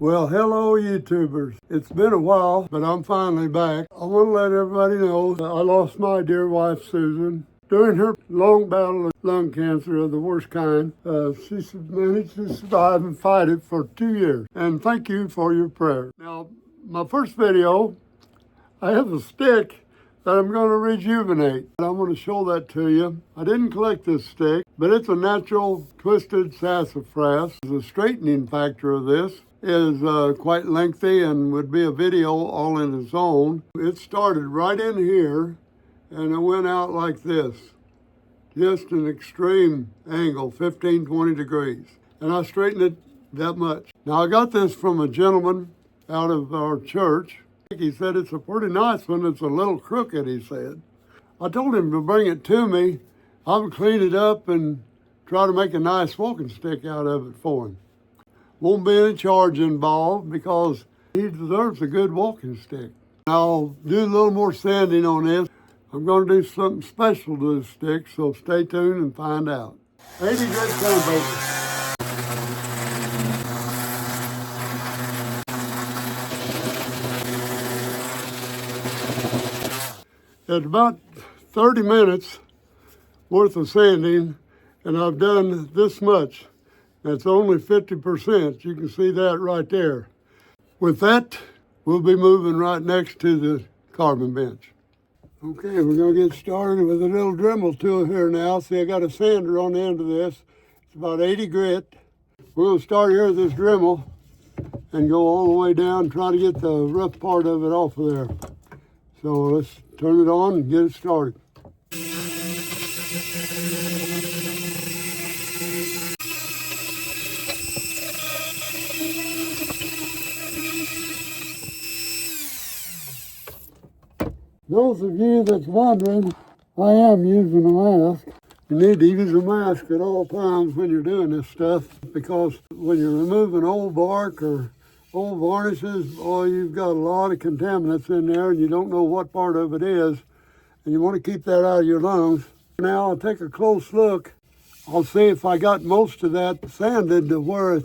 Well, hello YouTubers. It's been a while, but I'm finally back. I want to let everybody know that I lost my dear wife, Susan. During her long battle of lung cancer of the worst kind, she managed to survive and fight it for 2 years. And thank you for your prayer. Now, my first video, I have a stick that I'm going to rejuvenate. And I'm going to show that to you. I didn't collect this stick, but it's a natural twisted sassafras. The straightening factor of this is quite lengthy and would be a video all in its own. It started right in here and it went out like this. Just an extreme angle, 15-20 degrees. And I straightened it that much. Now I got this from a gentleman out of our church. He said it's a pretty nice one. It's a little crooked, he said. I told him to bring it to me. I would clean it up and try to make a nice walking stick out of it for him. Won't be any charge involved because he deserves a good walking stick. I'll do a little more sanding on this. I'm going to do something special to this stick, so stay tuned and find out. 80 grit sandpaper. It's about 30 minutes worth of sanding, and I've done this much. That's only 50%. You can see that right there. With that, we'll be moving right next to the carbon bench. Okay, we're going to get started with a little Dremel tool here now. See, I got a sander on the end of this. It's about 80 grit. We're going to start here with this Dremel and go all the way down, try to get the rough part of it off of there. So let's turn it on and get it started. Those of you that's wondering, I am using a mask. You need to use a mask at all times when you're doing this stuff, because when you're removing old bark or old varnishes, oh, you've got a lot of contaminants in there and you don't know what part of it is, and you want to keep that out of your lungs. Now I'll take a close look. I'll see if I got most of that sanded to where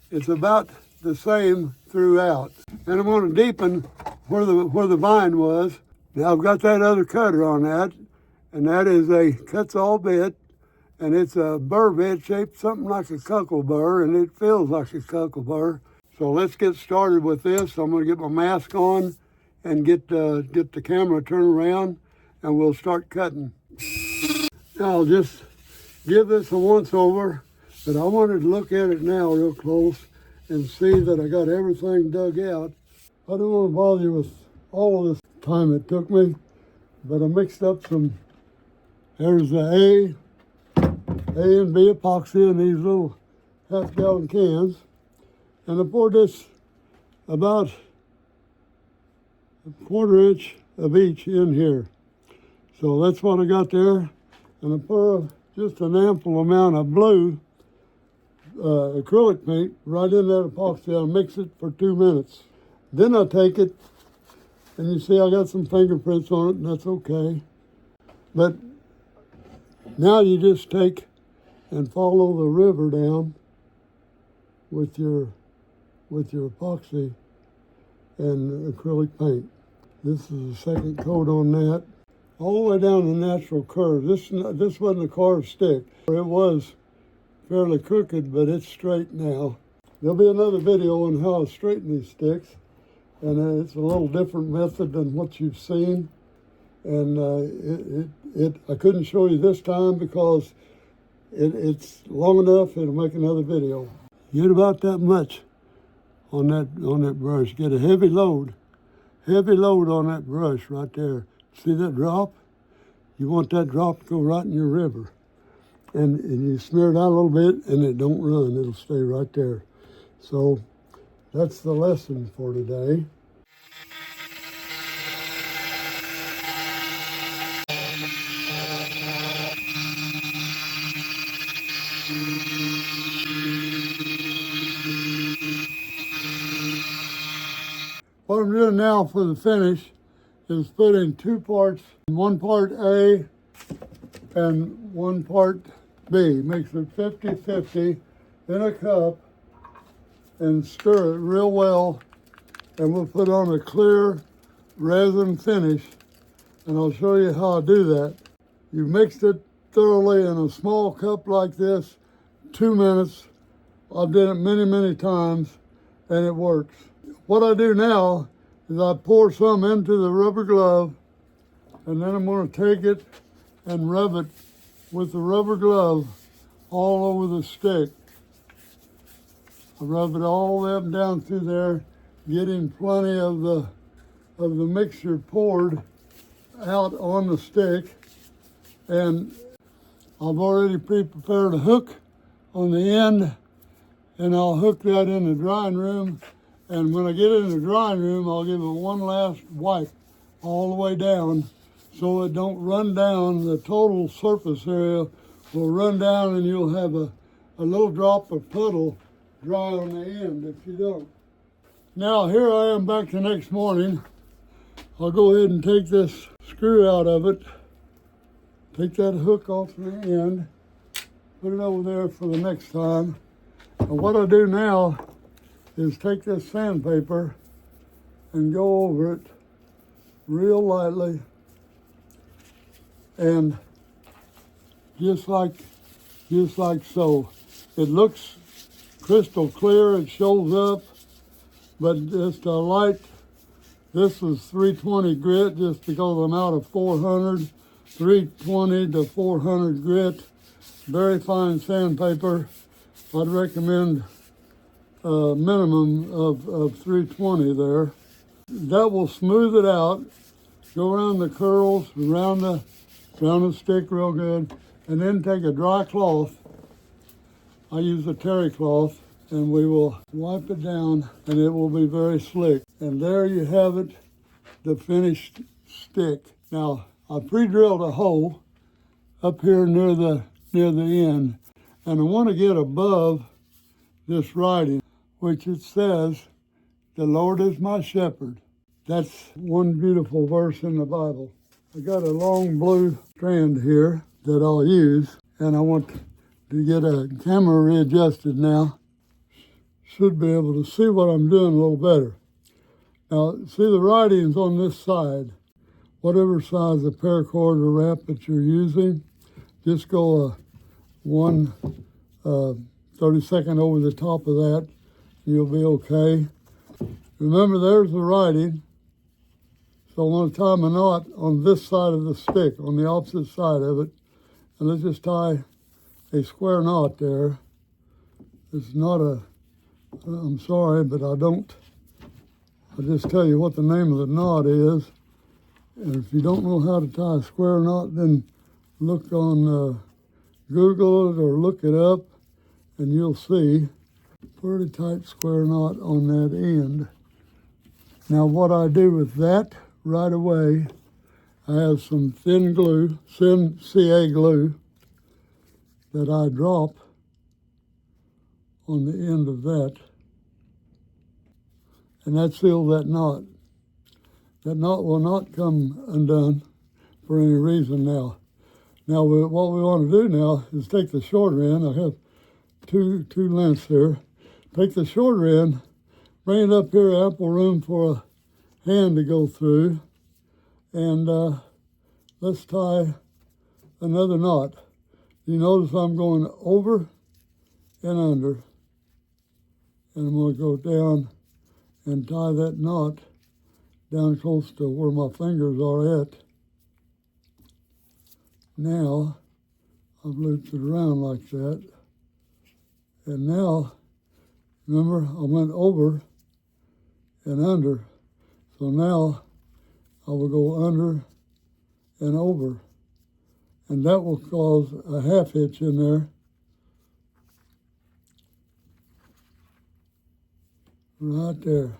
it's about the same throughout. And I'm going to deepen where the vine was. Now I've got that other cutter on that, and that is a cuts-all bit, and it's a burr bit shaped something like a cuckle burr, and it feels like a cuckle burr. So let's get started with this. I'm going to get my mask on and get the camera turned around, and we'll start cutting. Now I'll just give this a once over, but I wanted to look at it now real close and see that I got everything dug out. I don't want to bother you with all of this time it took me, but I mixed up some, there's the A and B epoxy in these little half-gallon cans. And I poured this about a 1/4 inch of each in here. So that's what I got there. And I pour just an ample amount of blue acrylic paint right in that epoxy. I'll mix it for 2 minutes. Then I take it, and you see I got some fingerprints on it, and that's okay. But now you just take and follow the river down with your epoxy and acrylic paint. This is the second coat on that. All the way down the natural curve. This wasn't a carved stick. It was fairly crooked, but it's straight now. There'll be another video on how I straighten these sticks, and it's a little different method than what you've seen. And I couldn't show you this time because it's long enough. It'll make another video. Get about that much on that brush. Get a heavy load on that brush right there. See that drop? You want that drop to go right in your river. And you smear it out a little bit and it don't run. It'll stay right there. So that's the lesson for today. What I'm doing now for the finish is put in 2 parts, 1 part A and 1 part B. Mix it 50-50 in a cup and stir it real well, and we'll put on a clear resin finish, and I'll show you how I do that. You mixed it thoroughly in a small cup like this, 2 minutes. I've done it many, many times, and it works. What I do now is I pour some into the rubber glove, and then I'm going to take it and rub it with the rubber glove all over the stick. I rub it all the way up and down through there, getting plenty of the mixture poured out on the stick. And I've already pre-prepared a hook on the end, and I'll hook that in the drying room. And when I get in the drying room, I'll give it one last wipe all the way down so it don't run down. The total surface area will run down, and you'll have a little drop of puddle dry on the end if you don't. Now here I am back the next morning. I'll go ahead and take this screw out of it, take that hook off the end, put it over there for the next time. And what I do now is take this sandpaper and go over it real lightly, and just like so. It looks crystal clear, it shows up, but just a light. This is 320 grit just because I'm out of 400, 320 to 400 grit, very fine sandpaper. I'd recommend a minimum of 320 there. That will smooth it out, go around the curls, around the stick real good, and then take a dry cloth. I use a terry cloth, and we will wipe it down, and it will be very slick. And there you have it, the finished stick. Now, I pre-drilled a hole up here near the end, and I want to get above this writing, which it says, "The Lord is my shepherd." That's one beautiful verse in the Bible. I got a long blue strand here that I'll use, and I want to get a camera readjusted now. Should be able to see what I'm doing a little better. Now, see the writing's on this side. Whatever size of paracord or wrap that you're using, just go one 32nd over the top of that, and you'll be okay. Remember, there's the writing. So I'm going to tie my knot on this side of the stick, on the opposite side of it. And let's just tie a square knot there. It's not I'm sorry, but I'll just tell you what the name of the knot is. And if you don't know how to tie a square knot, then look on Google it or look it up, and you'll see pretty tight square knot on that end. Now what I do with that right away, I have some thin glue, thin CA glue, that I drop on the end of that, and that seals that knot. That knot will not come undone for any reason now. Now what we want to do now is take the shorter end. I have two lengths here. Take the shorter end, bring it up here, ample room for a hand to go through, and let's tie another knot. You notice I'm going over and under, and I'm going to go down and tie that knot down close to where my fingers are at. Now I've looped it around like that, and now remember I went over and under, so now I will go under and over, and that will cause a half hitch in there. Right there.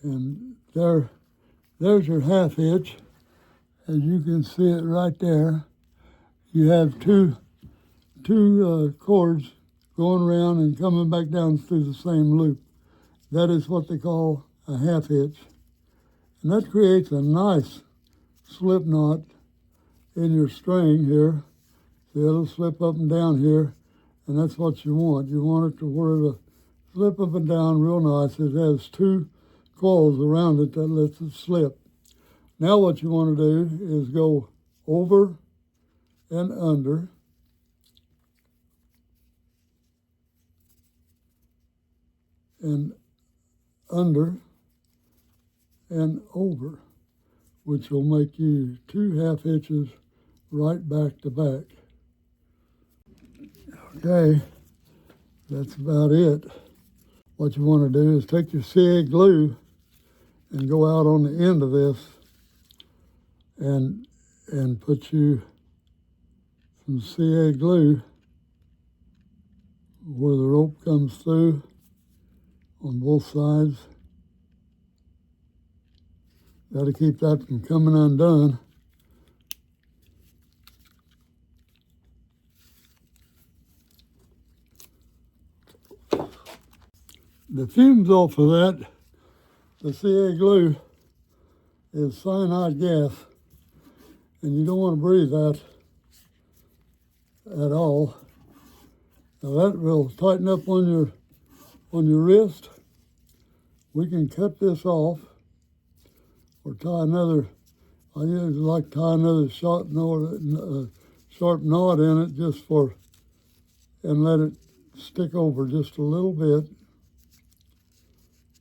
And there's your half hitch. As you can see it right there. You have two cords going around and coming back down through the same loop. That is what they call a half hitch. And that creates a nice slip knot in your string here. See, it'll slip up and down here, and that's what you want. You want it to where the slip up and down real nice. It has two coils around it that lets it slip. Now what you want to do is go over and under, and under and over, which will make you 2/2 inches right back to back. Okay, that's about it. What you want to do is take your CA glue and go out on the end of this and put you some CA glue where the rope comes through on both sides. Got to keep that from coming undone. The fumes off of that, the CA glue, is cyanide gas, and you don't want to breathe that at all. Now that will tighten up on your wrist. We can cut this off or tie another. I usually like to tie another sharp knot in it and let it stick over just a little bit,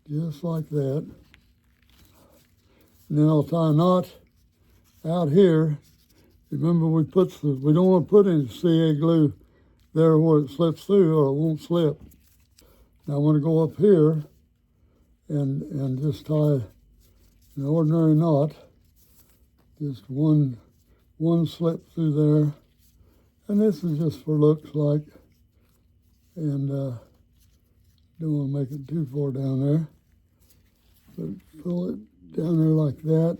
just like that. And then I'll tie a knot out here. Remember, we don't want to put any CA glue there where it slips through, or it won't slip. Now I want to go up here and just tie an ordinary knot, just one slip through there, and this is just for looks like, and don't want to make it too far down there, but pull it down there like that.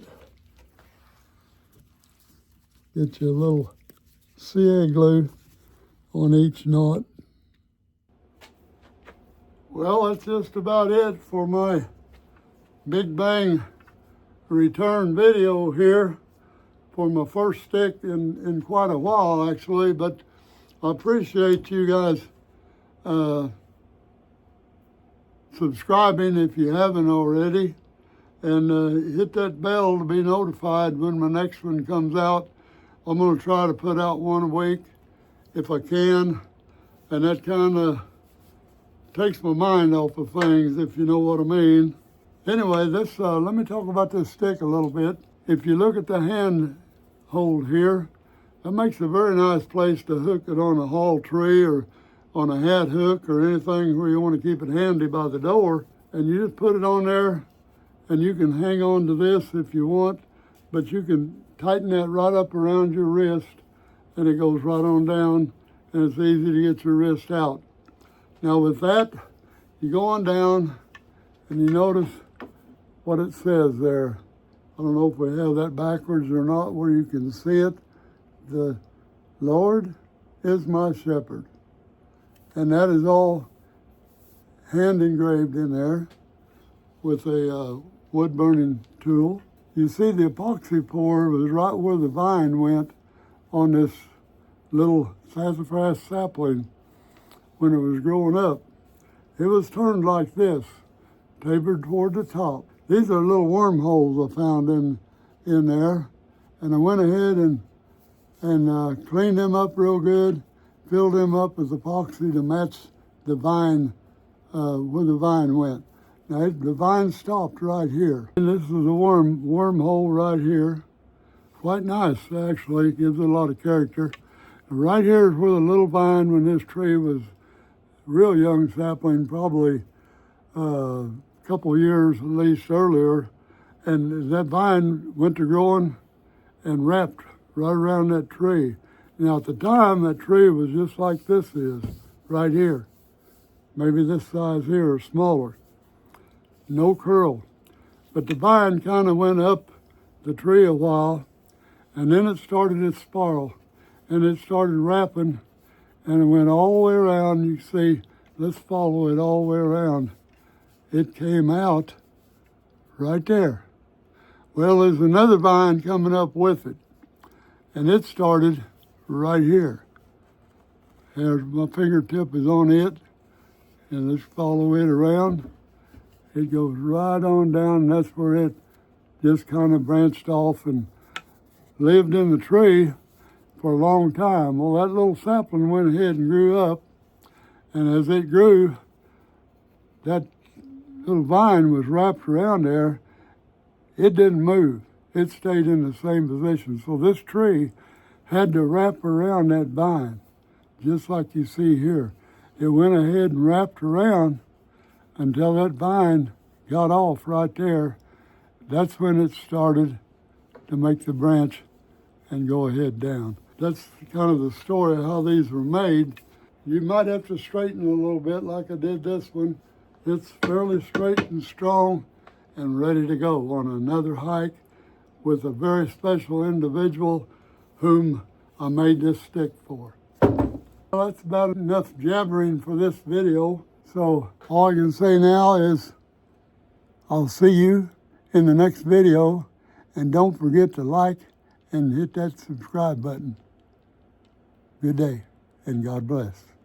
Get you a little CA glue on each knot. Well, that's just about it for my Big Bang return video here for my first stick in quite a while, actually, but I appreciate you guys subscribing if you haven't already, and hit that bell to be notified when my next one comes out. I'm going to try to put out one a week if I can, and that kind of takes my mind off of things, if you know what I mean. Anyway, let me talk about this stick a little bit. If you look at the hand hold here, that makes a very nice place to hook it on a haul tree or on a hat hook or anything where you want to keep it handy by the door. And you just put it on there, and you can hang on to this if you want, but you can tighten that right up around your wrist, and it goes right on down, and it's easy to get your wrist out. Now with that, you go on down, and you notice what it says there. I don't know if we have that backwards or not where you can see it. The Lord is my shepherd. And that is all hand engraved in there with a wood burning tool. You see the epoxy pour was right where the vine went on this little sassafras sapling when it was growing up. It was turned like this, tapered toward the top. These are little wormholes I found in there, and I went ahead and cleaned them up real good, filled them up with epoxy to match the vine, where the vine went. Now the vine stopped right here. And this is a wormhole right here. Quite nice, actually. It gives it a lot of character. And right here is where the little vine, when this tree was real young sapling, probably a couple years at least earlier, and that vine went to growing and wrapped right around that tree. Now at the time, that tree was just like this is, right here. Maybe this size here or smaller. No curl. But the vine kind of went up the tree a while, and then it started its spiral, and it started wrapping, and it went all the way around. You see, let's follow it all the way around. It came out right there. Well, there's another vine coming up with it, and it started right here. There's my fingertip is on it, And let's follow it around. It goes right on down, and that's where it just kind of branched off and lived in the tree for a long time. Well, that little sapling went ahead and grew up, and as it grew, that little vine was wrapped around there. It didn't move. It stayed in the same position. So this tree had to wrap around that vine, just like you see here. It went ahead and wrapped around until that vine got off right there. That's when it started to make the branch and go ahead down. That's kind of the story of how these were made. You might have to straighten it a little bit like I did this one. It's fairly straight and strong and ready to go on another hike with a very special individual whom I made this stick for. Well, that's about enough jabbering for this video. So all I can say now is I'll see you in the next video, and don't forget to like and hit that subscribe button. Good day, and God bless.